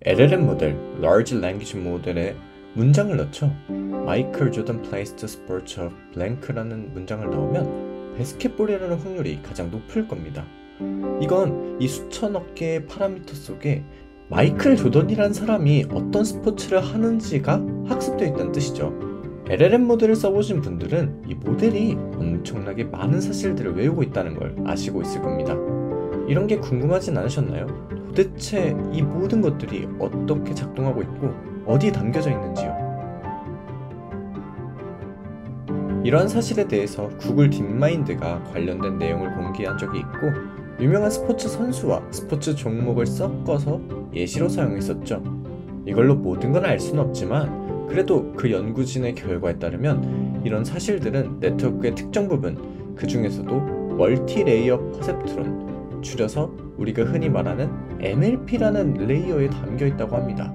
LLM 모델, Large Language 모델에 문장을 넣죠. 마이클 조던 plays the sport of blank라는 문장을 넣으면 바스켓볼이라는 확률이 가장 높을 겁니다. 이건 이 수천억 개의 파라미터 속에 마이클 조던이라는 사람이 어떤 스포츠를 하는지가 학습되어 있다는 뜻이죠. LLM 모델을 써보신 분들은 이 모델이 엄청나게 많은 사실들을 외우고 있다는 걸 아시고 있을 겁니다. 이런 게 궁금하진 않으셨나요? 도대체 이 모든 것들이 어떻게 작동하고 있고 어디에 담겨져 있는지요? 이러한 사실에 대해서 구글 딥마인드가 관련된 내용을 공개한 적이 있고, 유명한 스포츠 선수와 스포츠 종목을 섞어서 예시로 사용했었죠. 이걸로 모든 건 알 수는 없지만 그래도 그 연구진의 결과에 따르면 이런 사실들은 네트워크의 특정 부분, 그 중에서도 멀티레이어 퍼셉트론, 줄여서 우리가 흔히 말하는 MLP라는 레이어에 담겨 있다고 합니다.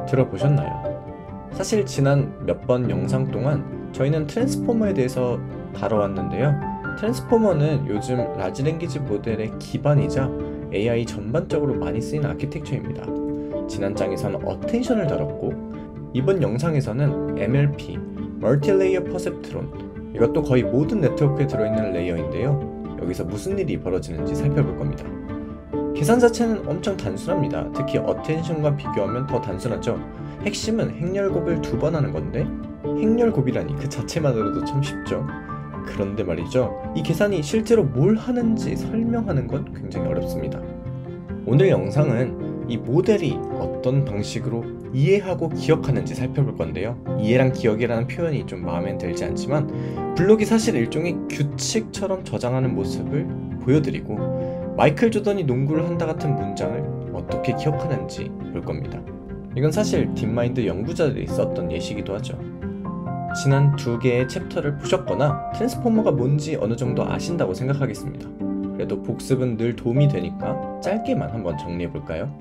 들어보셨나요? 사실 지난 몇 번 영상 동안 저희는 트랜스포머에 대해서 다뤄왔는데요. 트랜스포머는 요즘 라지 랭귀지 모델의 기반이자 AI 전반적으로 많이 쓰이는 아키텍처입니다. 지난 장에서는 어텐션을 다뤘고, 이번 영상에서는 MLP, 멀티레이어 퍼셉트론, 이것도 거의 모든 네트워크에 들어있는 레이어인데요. 여기서 무슨 일이 벌어지는지 살펴볼 겁니다. 계산 자체는 엄청 단순합니다. 특히 어텐션과 비교하면 더 단순하죠. 핵심은 행렬곱을 2번 하는 건데, 행렬곱이라니 그 자체만으로도 참 쉽죠. 그런데 말이죠, 이 계산이 실제로 뭘 하는지 설명하는 건 굉장히 어렵습니다. 오늘 영상은 이 모델이 어떤 방식으로 이해하고 기억하는지 살펴볼 건데요. 이해랑 기억이라는 표현이 좀 마음에 들지 않지만 블록이 사실 일종의 규칙처럼 저장하는 모습을 보여드리고, 마이클 조던이 농구를 한다 같은 문장을 어떻게 기억하는지 볼 겁니다. 이건 사실 딥마인드 연구자들이 썼던 예시이기도 하죠. 지난 2개의 챕터를 보셨거나 트랜스포머가 뭔지 어느 정도 아신다고 생각하겠습니다. 그래도 복습은 늘 도움이 되니까 짧게만 한번 정리해볼까요?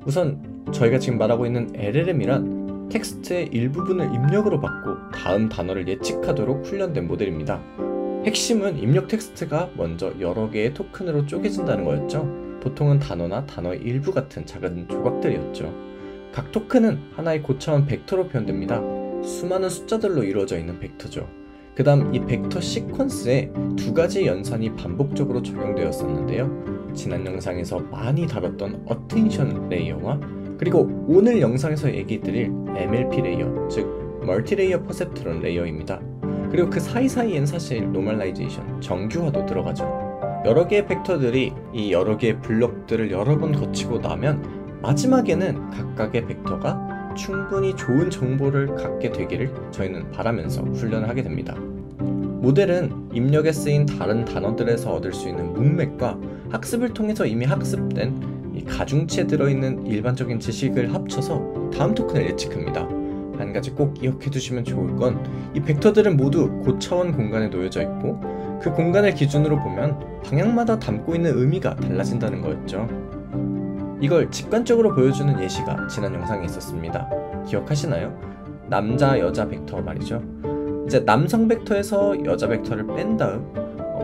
우선 저희가 지금 말하고 있는 LLM이란 텍스트의 일부분을 입력으로 받고 다음 단어를 예측하도록 훈련된 모델입니다. 핵심은 입력 텍스트가 먼저 여러 개의 토큰으로 쪼개진다는 거였죠. 보통은 단어나 단어의 일부 같은 작은 조각들이었죠. 각 토큰은 하나의 고차원 벡터로 표현됩니다. 수많은 숫자들로 이루어져 있는 벡터죠. 그 다음 이 벡터 시퀀스에 2가지 연산이 반복적으로 적용되었었는데요. 지난 영상에서 많이 다뤘던 어텐션 레이어와, 그리고 오늘 영상에서 얘기 드릴 MLP 레이어, 즉 멀티레이어 퍼셉트론 레이어입니다. 그리고 그 사이사이엔 사실 노멀라이제이션, 정규화도 들어가죠. 여러 개의 벡터들이 이 여러 개의 블록들을 여러 번 거치고 나면 마지막에는 각각의 벡터가 충분히 좋은 정보를 갖게 되기를 저희는 바라면서 훈련을 하게 됩니다. 모델은 입력에 쓰인 다른 단어들에서 얻을 수 있는 문맥과 학습을 통해서 이미 학습된 이 가중치에 들어있는 일반적인 지식을 합쳐서 다음 토큰을 예측합니다. 한 가지 꼭 기억해 두시면 좋을 건, 이 벡터들은 모두 고차원 공간에 놓여져 있고 그 공간을 기준으로 보면 방향마다 담고 있는 의미가 달라진다는 거였죠. 이걸 직관적으로 보여주는 예시가 지난 영상에 있었습니다. 기억하시나요? 남자, 여자 벡터 말이죠. 이제 남성 벡터에서 여자 벡터를 뺀 다음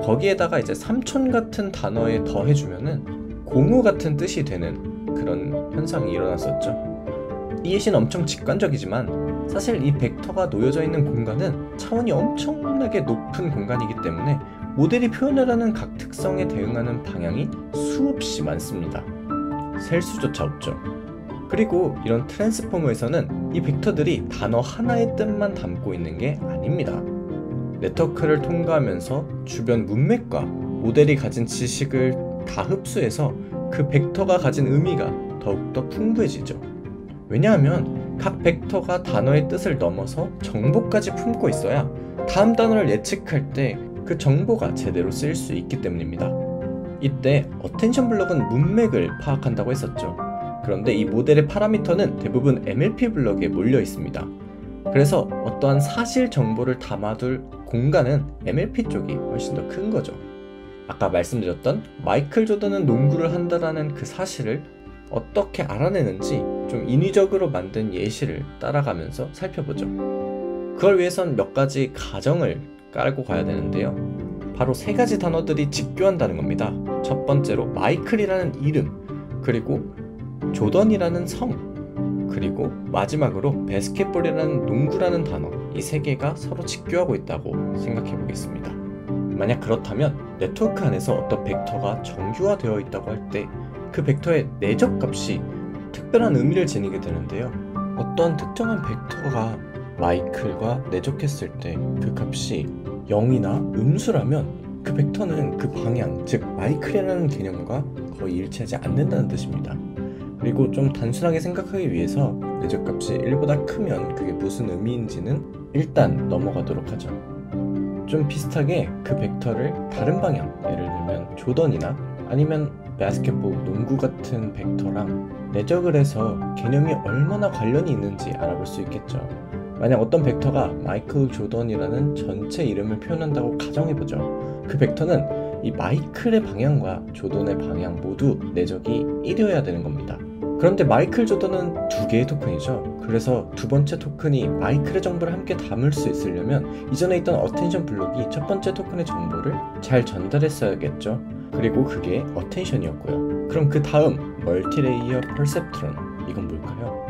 거기에다가 이제 삼촌 같은 단어에 더해주면은 고무 같은 뜻이 되는 그런 현상이 일어났었죠. 이 예시는 엄청 직관적이지만 사실 이 벡터가 놓여져 있는 공간은 차원이 엄청나게 높은 공간이기 때문에 모델이 표현하려는 각 특성에 대응하는 방향이 수없이 많습니다. 셀 수조차 없죠. 그리고 이런 트랜스포머에서는 이 벡터들이 단어 하나의 뜻만 담고 있는 게 아닙니다. 네트워크를 통과하면서 주변 문맥과 모델이 가진 지식을 다 흡수해서 그 벡터가 가진 의미가 더욱더 풍부해지죠. 왜냐하면 각 벡터가 단어의 뜻을 넘어서 정보까지 품고 있어야 다음 단어를 예측할 때 그 정보가 제대로 쓰일 수 있기 때문입니다. 이때 어텐션 블럭은 문맥을 파악한다고 했었죠. 그런데 이 모델의 파라미터는 대부분 MLP 블럭에 몰려 있습니다. 그래서 어떠한 사실 정보를 담아둘 공간은 MLP 쪽이 훨씬 더 큰 거죠. 아까 말씀드렸던 마이클 조던은 농구를 한다라는 그 사실을 어떻게 알아내는지 좀 인위적으로 만든 예시를 따라가면서 살펴보죠. 그걸 위해선 몇 가지 가정을 깔고 가야 되는데요. 바로 3가지 단어들이 직교한다는 겁니다. 첫 번째로 마이클이라는 이름, 그리고 조던이라는 성, 그리고 마지막으로 바스켓볼이라는 농구라는 단어, 이 세 개가 서로 직교하고 있다고 생각해 보겠습니다. 만약 그렇다면 네트워크 안에서 어떤 벡터가 정규화되어 있다고 할 때 그 벡터의 내적 값이 특별한 의미를 지니게 되는데요. 어떤 특정한 벡터가 마이클과 내적했을 때 그 값이 0이나 음수라면 그 벡터는 그 방향, 즉 마이클이라는 개념과 거의 일치하지 않는다는 뜻입니다. 그리고 좀 단순하게 생각하기 위해서 내적 값이 1보다 크면 그게 무슨 의미인지는 일단 넘어가도록 하죠. 좀 비슷하게 그 벡터를 다른 방향, 예를 들면 조던이나 아니면 바스켓볼, 농구 같은 벡터랑 내적을 해서 개념이 얼마나 관련이 있는지 알아볼 수 있겠죠. 만약 어떤 벡터가 마이클 조던이라는 전체 이름을 표현한다고 가정해보죠. 그 벡터는 이 마이클의 방향과 조던의 방향 모두 내적이 1이어야 되는 겁니다. 그런데 마이클 조던은 두 개의 토큰이죠. 그래서 두 번째 토큰이 마이클의 정보를 함께 담을 수 있으려면 이전에 있던 어텐션 블록이 첫 번째 토큰의 정보를 잘 전달했어야겠죠. 그리고 그게 어텐션이었고요. 그럼 그 다음 멀티레이어 퍼셉트론, 이건 뭘까요?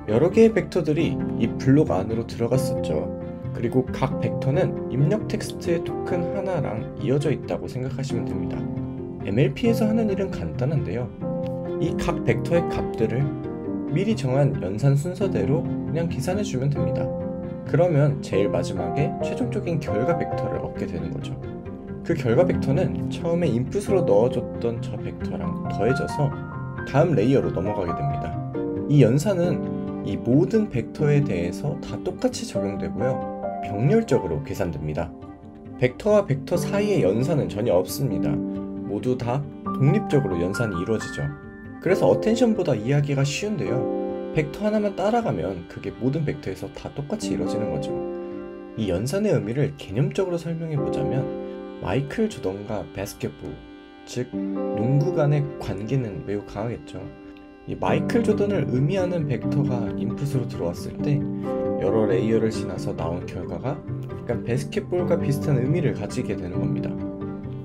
여러 개의 벡터들이 이 블록 안으로 들어갔었죠. 그리고 각 벡터는 입력 텍스트의 토큰 하나랑 이어져 있다고 생각하시면 됩니다. MLP에서 하는 일은 간단한데요. 이 각 벡터의 값들을 미리 정한 연산 순서대로 그냥 계산해주면 됩니다. 그러면 제일 마지막에 최종적인 결과 벡터를 얻게 되는 거죠. 그 결과 벡터는 처음에 인풋으로 넣어줬던 저 벡터랑 더해져서 다음 레이어로 넘어가게 됩니다. 이 연산은 이 모든 벡터에 대해서 다 똑같이 적용되고요. 병렬적으로 계산됩니다. 벡터와 벡터 사이의 연산은 전혀 없습니다. 모두 다 독립적으로 연산이 이루어지죠. 그래서 어텐션보다 이해하기가 쉬운데요. 벡터 하나만 따라가면 그게 모든 벡터에서 다 똑같이 이루어지는 거죠. 이 연산의 의미를 개념적으로 설명해보자면 마이클 조던과 바스켓볼, 즉 농구 간의 관계는 매우 강하겠죠. 이 마이클 조던을 의미하는 벡터가 인풋으로 들어왔을 때 여러 레이어를 지나서 나온 결과가 약간 바스켓볼과 비슷한 의미를 가지게 되는 겁니다.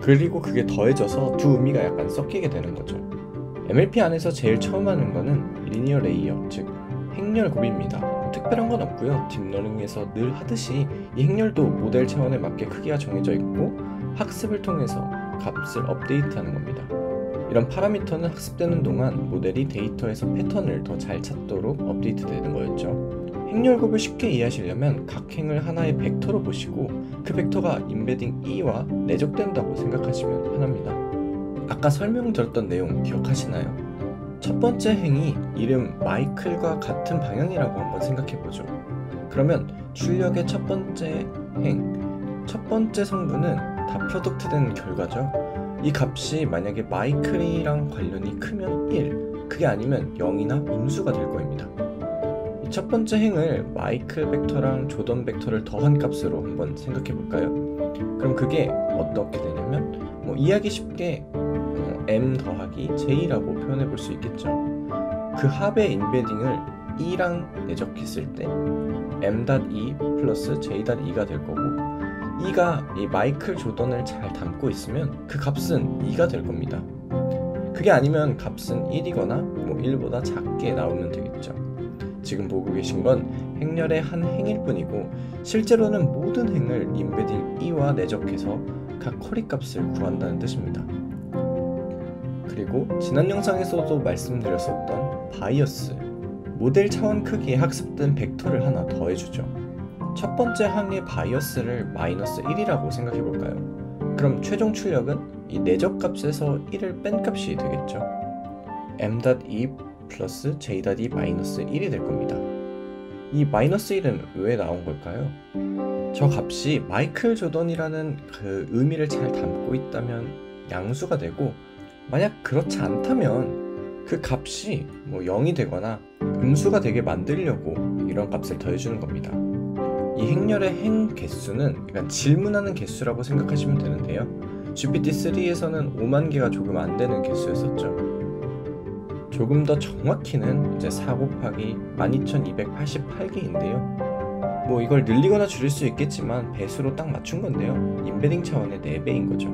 그리고 그게 더해져서 두 의미가 약간 섞이게 되는 거죠. MLP 안에서 제일 처음 하는 거는 리니어 레이어, 즉 행렬 곱입니다. 특별한 건 없고요. 딥러닝에서 늘 하듯이 이 행렬도 모델 차원에 맞게 크기가 정해져 있고 학습을 통해서 값을 업데이트하는 겁니다. 이런 파라미터는 학습되는 동안 모델이 데이터에서 패턴을 더 잘 찾도록 업데이트 되는 거였죠. 행렬곱을 쉽게 이해하시려면 각 행을 하나의 벡터로 보시고 그 벡터가 인베딩 E와 내적된다고 생각하시면 편합니다. 아까 설명드렸던 내용 기억하시나요? 첫 번째 행이 이름 마이클과 같은 방향이라고 한번 생각해보죠. 그러면 출력의 첫 번째 행, 첫 번째 성분은 다 프로덕트 된 결과죠. 이 값이 만약에 마이클이랑 관련이 크면 1, 그게 아니면 0이나 음수가 될 거입니다. 이 첫 번째 행을 마이클 벡터랑 조던 벡터를 더한 값으로 한번 생각해 볼까요? 그럼 그게 어떻게 되냐면 이해하기 쉽게 m 더하기 j라고 표현해 볼 수 있겠죠. 그 합의 인베딩을 e랑 내적했을 때 m.e 플러스 j.e가 될 거고, e가 이 마이클 조던을 잘 담고 있으면 그 값은 2가 될 겁니다. 그게 아니면 값은 1이거나 1보다 작게 나오면 되겠죠. 지금 보고 계신 건 행렬의 한 행일 뿐이고 실제로는 모든 행을 인베딩 e와 내적해서 각 커리 값을 구한다는 뜻입니다. 그리고 지난 영상에서도 말씀드렸었던 바이어스, 모델 차원 크기에 학습된 벡터를 하나 더해주죠. 첫 번째 항의 바이어스를 마이너스 1이라고 생각해볼까요? 그럼 최종 출력은 이 내적 값에서 1을 뺀 값이 되겠죠. m.e 플러스 j.e 마이너스 1이 될 겁니다. 이 마이너스 1은 왜 나온 걸까요? 저 값이 마이클 조던이라는 그 의미를 잘 담고 있다면 양수가 되고, 만약 그렇지 않다면 그 값이 0이 되거나 음수가 되게 만들려고 이런 값을 더해주는 겁니다. 이 행렬의 행 개수는 약간 질문하는 개수라고 생각하시면 되는데요. GPT-3에서는 5만 개가 조금 안 되는 개수였었죠. 조금 더 정확히는 이제 4 곱하기 12288개인데요. 이걸 늘리거나 줄일 수 있겠지만 배수로 딱 맞춘 건데요. 인베딩 차원의 4배인 거죠.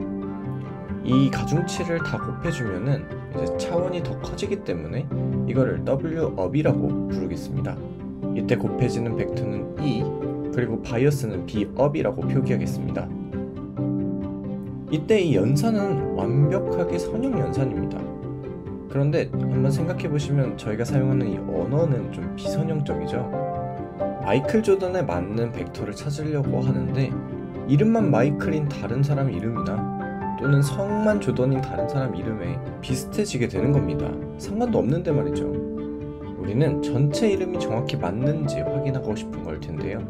이 가중치를 다 곱해주면은 이제 차원이 더 커지기 때문에 이거를 Wup이라고 부르겠습니다. 이때 곱해지는 벡터는 E, 그리고 바이어스는 Bup이라고 표기하겠습니다. 이때 이 연산은 완벽하게 선형 연산입니다. 그런데 한번 생각해보시면 저희가 사용하는 이 언어는 좀 비선형적이죠. 마이클 조던에 맞는 벡터를 찾으려고 하는데 이름만 마이클인 다른 사람 이름이나 또는 성만 조던인 다른 사람 이름에 비슷해지게 되는 겁니다. 상관도 없는데 말이죠. 우리는 전체 이름이 정확히 맞는지 확인하고 싶은 걸 텐데요.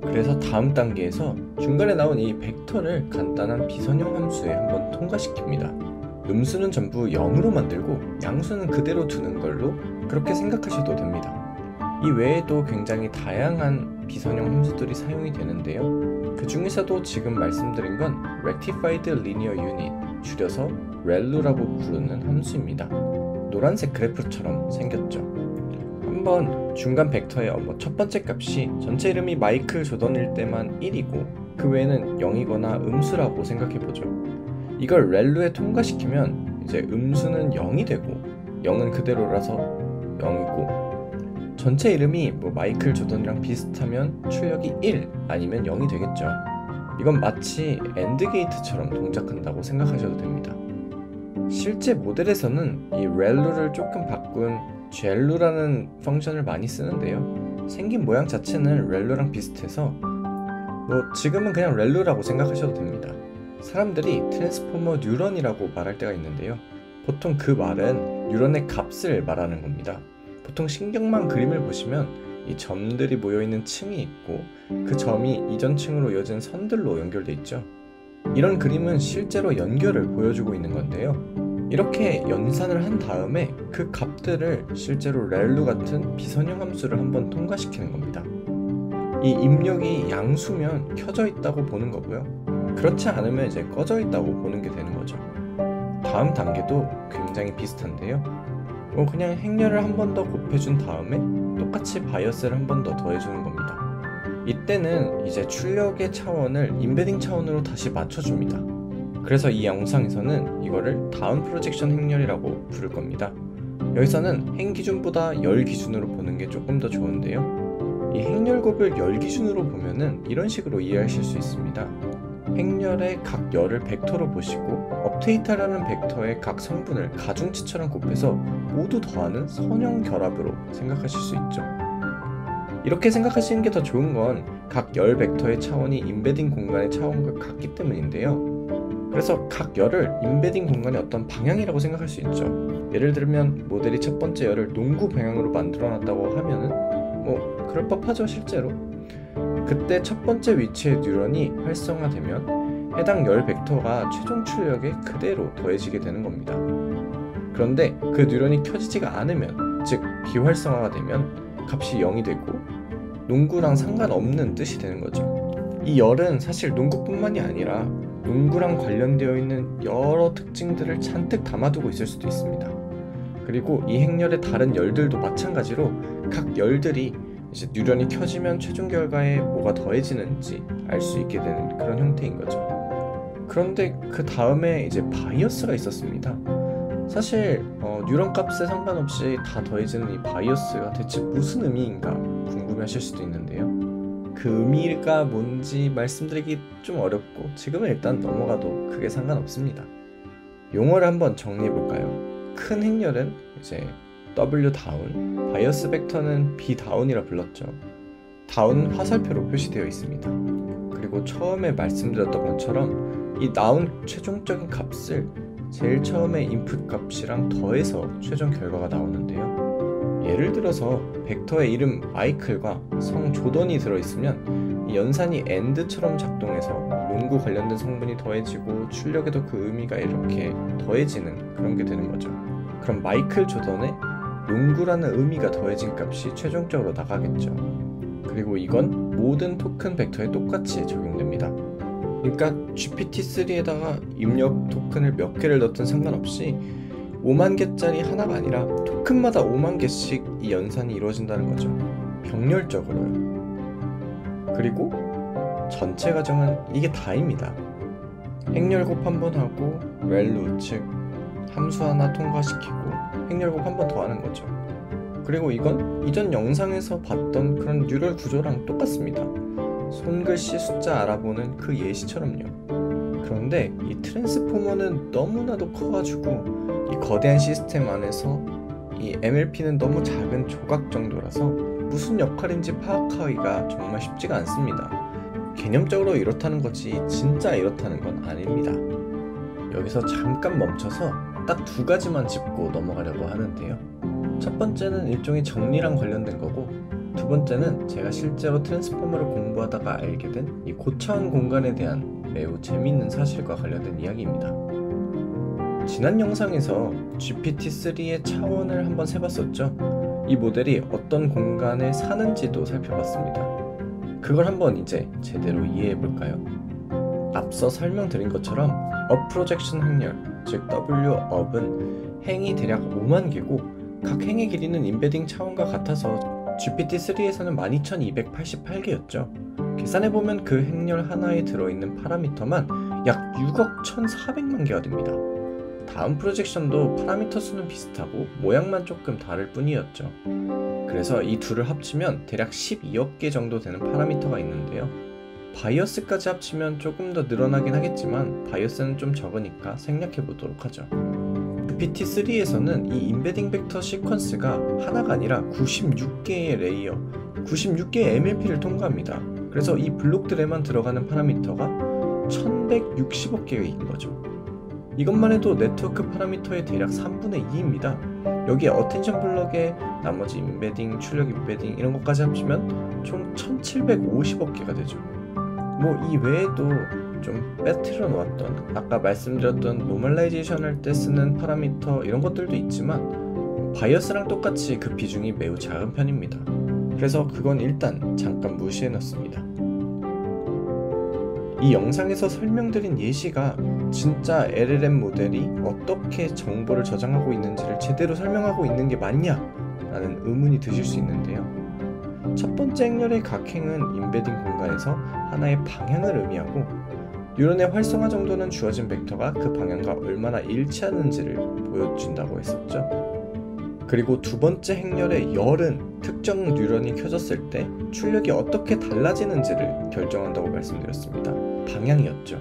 그래서 다음 단계에서 중간에 나온 이 벡터를 간단한 비선형 함수에 한번 통과시킵니다. 음수는 전부 0으로 만들고 양수는 그대로 두는 걸로 그렇게 생각하셔도 됩니다. 이 외에도 굉장히 다양한 비선형 함수들이 사용이 되는데요. 그 중에서도 지금 말씀드린 건 Rectified Linear Unit, 줄여서 ReLU라고 부르는 함수입니다. 노란색 그래프처럼 생겼죠. 한번 중간 벡터의 첫 번째 값이 전체 이름이 마이클 조던일 때만 1이고 그 외에는 0이거나 음수라고 생각해보죠. 이걸 ReLU에 통과시키면 이제 음수는 0이 되고 0은 그대로라서 0이고 전체 이름이 마이클 조던이랑 비슷하면 출력이 1 아니면 0이 되겠죠. 이건 마치 AND 게이트처럼 동작한다고 생각하셔도 됩니다. 실제 모델에서는 이 ReLU를 조금 바꾼 GLU라는 펑션을 많이 쓰는데요. 생긴 모양 자체는 ReLU랑 비슷해서 지금은 그냥 ReLU라고 생각하셔도 됩니다. 사람들이 트랜스포머 뉴런이라고 말할 때가 있는데요. 보통 그 말은 뉴런의 값을 말하는 겁니다. 보통 신경망 그림을 보시면 이 점들이 모여있는 층이 있고 그 점이 이전 층으로 이어진 선들로 연결돼 있죠. 이런 그림은 실제로 연결을 보여주고 있는 건데요. 이렇게 연산을 한 다음에 그 값들을 실제로 ReLU 같은 비선형 함수를 한번 통과시키는 겁니다. 이 입력이 양수면 켜져 있다고 보는 거고요. 그렇지 않으면 이제 꺼져 있다고 보는 게 되는 거죠. 다음 단계도 굉장히 비슷한데요. 그냥 행렬을 한 번 더 곱해준 다음에 똑같이 바이어스를 한 번 더 더해주는 겁니다. 이때는 이제 출력의 차원을 임베딩 차원으로 다시 맞춰줍니다. 그래서 이 영상에서는 이거를 다운 프로젝션 행렬이라고 부를 겁니다. 여기서는 행 기준보다 열 기준으로 보는 게 조금 더 좋은데요. 이 행렬곱을 열 기준으로 보면은 이런 식으로 이해하실 수 있습니다. 행렬의 각 열을 벡터로 보시고 업데이터라는 벡터의 각 성분을 가중치처럼 곱해서 모두 더하는 선형 결합으로 생각하실 수 있죠. 이렇게 생각하시는 게 더 좋은 건 각 열 벡터의 차원이 임베딩 공간의 차원과 같기 때문인데요. 그래서 각 열을 임베딩 공간의 어떤 방향이라고 생각할 수 있죠. 예를 들면 모델이 첫 번째 열을 농구 방향으로 만들어놨다고 하면은 그럴 법하죠 실제로. 그때 첫 번째 위치의 뉴런이 활성화되면 해당 열 벡터가 최종 출력에 그대로 더해지게 되는 겁니다. 그런데 그 뉴런이 켜지지가 않으면, 즉 비활성화가 되면 값이 0이 되고 농구랑 상관없는 뜻이 되는 거죠. 이 열은 사실 농구뿐만이 아니라 농구랑 관련되어 있는 여러 특징들을 잔뜩 담아두고 있을 수도 있습니다. 그리고 이 행렬의 다른 열들도 마찬가지로 각 열들이 이제 뉴런이 켜지면 최종 결과에 뭐가 더해지는지 알 수 있게 되는 그런 형태인 거죠. 그런데 그 다음에 이제 바이어스가 있었습니다. 사실 뉴런 값에 상관없이 다 더해지는 이 바이어스가 대체 무슨 의미인가 궁금해하실 수도 있는데요. 그 의미가 뭔지 말씀드리기 좀 어렵고 지금은 일단 넘어가도 크게 상관없습니다. 용어를 한번 정리해볼까요? 큰 행렬은 이제 W 다운, 바이어스 벡터는 B 다운이라 불렀죠. 다운은 화살표로 표시되어 있습니다. 그리고 처음에 말씀드렸던 것처럼 이 나온 최종적인 값을 제일 처음에 인풋 값이랑 더해서 최종 결과가 나오는데요. 예를 들어서 벡터의 이름 마이클과 성 조던이 들어있으면 이 연산이 AND처럼 작동해서 농구 관련된 성분이 더해지고 출력에도 그 의미가 이렇게 더해지는 그런 게 되는 거죠. 그럼 마이클 조던에 농구라는 의미가 더해진 값이 최종적으로 나가겠죠. 그리고 이건 모든 토큰 벡터에 똑같이 적용됩니다. 그러니까 GPT-3에다가 입력 토큰을 몇 개를 넣든 상관없이 5만 개짜리 하나가 아니라 토큰마다 5만 개씩 이 연산이 이루어진다는 거죠. 병렬적으로요. 그리고 전체 과정은 이게 다입니다. 행렬곱 한 번 하고 렐루 즉 함수 하나 통과시키고 행렬곱 한 번 더 하는 거죠. 그리고 이건 이전 영상에서 봤던 그런 뉴럴 구조랑 똑같습니다. 손글씨 숫자 알아보는 그 예시처럼요. 그런데 이 트랜스포머는 너무나도 커가지고 이 거대한 시스템 안에서 이 MLP는 너무 작은 조각 정도라서 무슨 역할인지 파악하기가 정말 쉽지가 않습니다. 개념적으로 이렇다는 거지 진짜 이렇다는 건 아닙니다. 여기서 잠깐 멈춰서 딱 두 가지만 짚고 넘어가려고 하는데요. 첫 번째는 일종의 정리랑 관련된 거고, 두 번째는 제가 실제로 트랜스포머를 공부하다가 알게 된 이 고차원 공간에 대한 매우 재미있는 사실과 관련된 이야기입니다. 지난 영상에서 GPT-3의 차원을 한번 세봤었죠. 이 모델이 어떤 공간에 사는지도 살펴봤습니다. 그걸 한번 이제 제대로 이해해볼까요? 앞서 설명드린 것처럼 업 프로젝션 행렬, 즉 W업은 행이 대략 5만 개고 각 행의 길이는 인베딩 차원과 같아서 GPT-3에서는 12288개였죠. 계산해보면 그 행렬 하나에 들어있는 파라미터만 약 6억 1400만 개가 됩니다. 다음 프로젝션도 파라미터 수는 비슷하고 모양만 조금 다를 뿐이었죠. 그래서 이 둘을 합치면 대략 12억 개 정도 되는 파라미터가 있는데요. 바이어스까지 합치면 조금 더 늘어나긴 하겠지만 바이어스는 좀 적으니까 생략해보도록 하죠. GPT-3에서는 이 인베딩 벡터 시퀀스가 하나가 아니라 96개의 레이어, 96개의 MLP를 통과합니다. 그래서 이 블록들에만 들어가는 파라미터가 1160억 개인 거죠. 이것만 해도 네트워크 파라미터의 대략 3분의 2입니다. 여기에 어텐션 블럭에 나머지 인베딩, 출력 인베딩 이런 것까지 합치면 총 1750억 개가 되죠. 뭐 이 외에도 좀 빼트려 놓았던 아까 말씀드렸던 노멀라이제이션 할 때 쓰는 파라미터 이런 것들도 있지만 바이어스랑 똑같이 그 비중이 매우 작은 편입니다. 그래서 그건 일단 잠깐 무시해 놨습니다. 이 영상에서 설명드린 예시가 진짜 LLM 모델이 어떻게 정보를 저장하고 있는지를 제대로 설명하고 있는 게 맞냐? 라는 의문이 드실 수 있는데요. 첫 번째 행렬의 각 행은 인베딩 공간에서 하나의 방향을 의미하고 뉴런의 활성화 정도는 주어진 벡터가 그 방향과 얼마나 일치하는지를 보여준다고 했었죠. 그리고 두 번째 행렬의 열은 특정 뉴런이 켜졌을 때 출력이 어떻게 달라지는지를 결정한다고 말씀드렸습니다. 방향이었죠.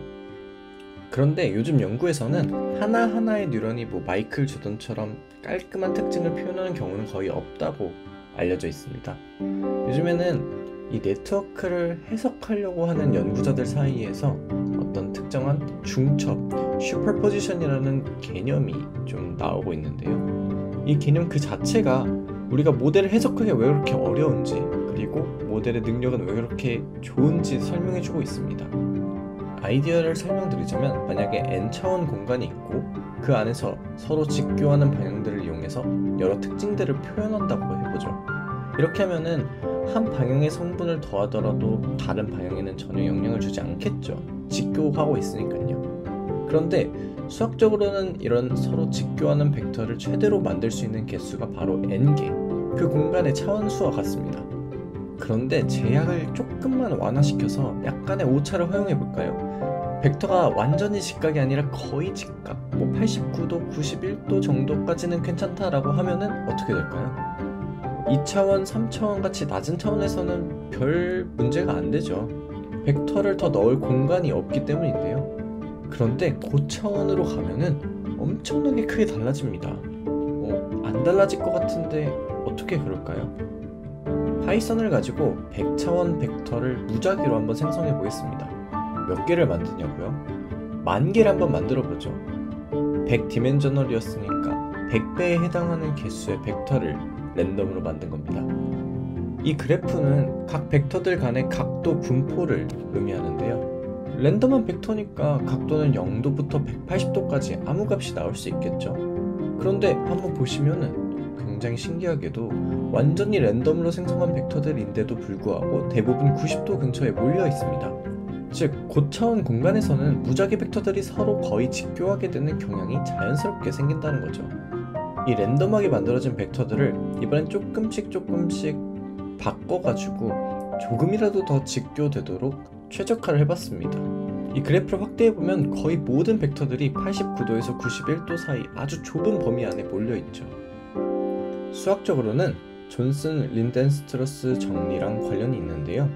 그런데 요즘 연구에서는 하나하나의 뉴런이 마이클 조던처럼 깔끔한 특징을 표현하는 경우는 거의 없다고 알려져 있습니다. 요즘에는 이 네트워크를 해석하려고 하는 연구자들 사이에서 어떤 특정한 중첩, 슈퍼포지션이라는 개념이 좀 나오고 있는데요. 이 개념 그 자체가 우리가 모델을 해석하기가 왜 그렇게 어려운지, 그리고 모델의 능력은 왜 그렇게 좋은지 설명해주고 있습니다. 아이디어를 설명드리자면 만약에 n차원 공간이 있고 그 안에서 서로 직교하는 방향들을 이용해서 여러 특징들을 표현한다고 해보죠. 이렇게 하면은 한 방향의 성분을 더하더라도 다른 방향에는 전혀 영향을 주지 않겠죠. 직교하고 있으니까요. 그런데 수학적으로는 이런 서로 직교하는 벡터를 최대로 만들 수 있는 개수가 바로 n개, 그 공간의 차원수와 같습니다. 그런데 제약을 조금만 완화시켜서 약간의 오차를 허용해 볼까요? 벡터가 완전히 직각이 아니라 거의 직각, 89도, 91도 정도까지는 괜찮다라고 하면은 어떻게 될까요? 2차원, 3차원 같이 낮은 차원에서는 별 문제가 안 되죠. 벡터를 더 넣을 공간이 없기 때문인데요. 그런데 고차원으로 가면은 엄청나게 크게 달라집니다. 안 달라질 것 같은데 어떻게 그럴까요? 파이썬을 가지고 100차원 벡터를 무작위로 한번 생성해 보겠습니다. 몇 개를 만드냐고요? 10,000개를 한번 만들어 보죠. 100디멘저널이었으니까 100배에 해당하는 개수의 벡터를 랜덤으로 만든 겁니다. 이 그래프는 각 벡터들 간의 각도 분포를 의미하는데요. 랜덤한 벡터니까 각도는 0도부터 180도까지 아무 값이 나올 수 있겠죠. 그런데 한번 보시면은 굉장히 신기하게도 완전히 랜덤으로 생성한 벡터들인데도 불구하고 대부분 90도 근처에 몰려 있습니다. 즉, 고차원 공간에서는 무작위 벡터들이 서로 거의 직교하게 되는 경향이 자연스럽게 생긴다는 거죠. 이 랜덤하게 만들어진 벡터들을 이번엔 조금씩 바꿔가지고 조금이라도 더 직교되도록 최적화를 해봤습니다. 이 그래프를 확대해보면 거의 모든 벡터들이 89도에서 91도 사이 아주 좁은 범위 안에 몰려있죠. 수학적으로는 존슨 린덴스트러스 정리랑 관련이 있는데요.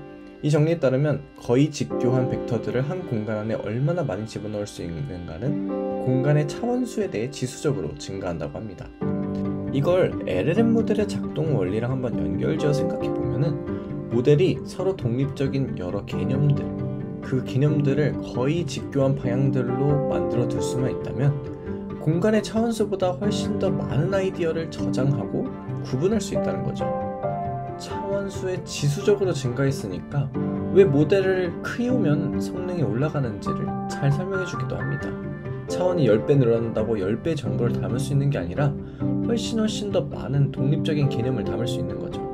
이 정리에 따르면 거의 직교한 벡터들을 한 공간 안에 얼마나 많이 집어넣을 수 있는가는 공간의 차원수에 대해 지수적으로 증가한다고 합니다. 이걸 LLM 모델의 작동 원리랑 한번 연결지어 생각해보면은 모델이 서로 독립적인 여러 개념들, 그 개념들을 거의 직교한 방향들로 만들어 둘 수만 있다면 공간의 차원수보다 훨씬 더 많은 아이디어를 저장하고 구분할 수 있다는 거죠. 차원수의 지수적으로 증가했으니까 왜 모델을 키우면 성능이 올라가는지를 잘 설명해 주기도 합니다. 차원이 10배 늘어난다고 10배의 정보를 담을 수 있는 게 아니라 훨씬 더 많은 독립적인 개념을 담을 수 있는 거죠.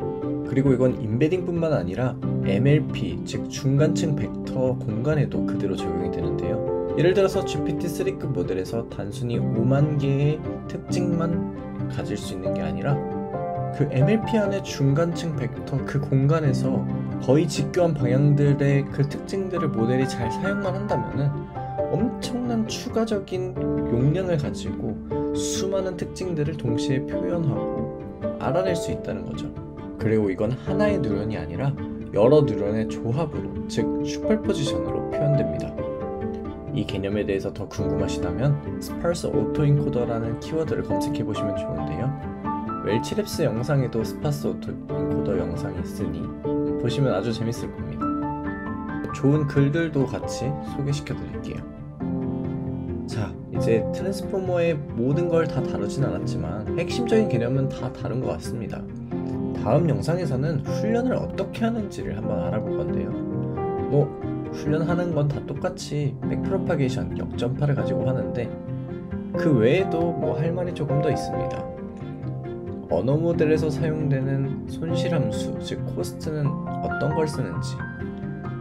그리고 이건 임베딩뿐만 아니라 MLP, 즉 중간층 벡터 공간에도 그대로 적용이 되는데요. 예를 들어서 GPT-3급 모델에서 단순히 5만 개의 특징만 가질 수 있는 게 아니라 그 MLP 안의 중간층 벡터 그 공간에서 거의 직교한 방향들의 그 특징들을 모델이 잘 사용만 한다면은 엄청난 추가적인 용량을 가지고 수많은 특징들을 동시에 표현하고 알아낼 수 있다는 거죠. 그리고 이건 하나의 뉴런이 아니라 여러 뉴런의 조합으로, 즉 슈퍼포지션으로 표현됩니다. 이 개념에 대해서 더 궁금하시다면 스파르스 오토인코더라는 키워드를 검색해 보시면 좋은데요. 웰치랩스 영상에도 스파스 오토인코더 영상이 있으니 보시면 아주 재밌을 겁니다. 좋은 글들도 같이 소개시켜 드릴게요. 자, 이제 트랜스포머의 모든 걸 다 다루진 않았지만 핵심적인 개념은 다 다룬 것 같습니다. 다음 영상에서는 훈련을 어떻게 하는지를 한번 알아볼 건데요. 훈련하는 건 다 똑같이 백프로파게이션, 역전파를 가지고 하는데 그 외에도 할 말이 조금 더 있습니다. 언어 모델에서 사용되는 손실함수, 즉 코스트는 어떤 걸 쓰는지,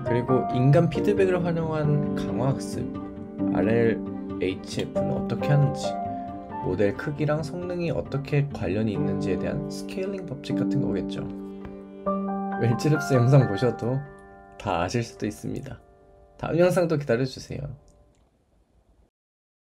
그리고 인간 피드백을 활용한 강화학습, RLHF는 어떻게 하는지, 모델 크기랑 성능이 어떻게 관련이 있는지에 대한 스케일링 법칙 같은 거겠죠. 웰치랩스 영상 보셔도 다 아실 수도 있습니다. 다음 영상도 기다려주세요.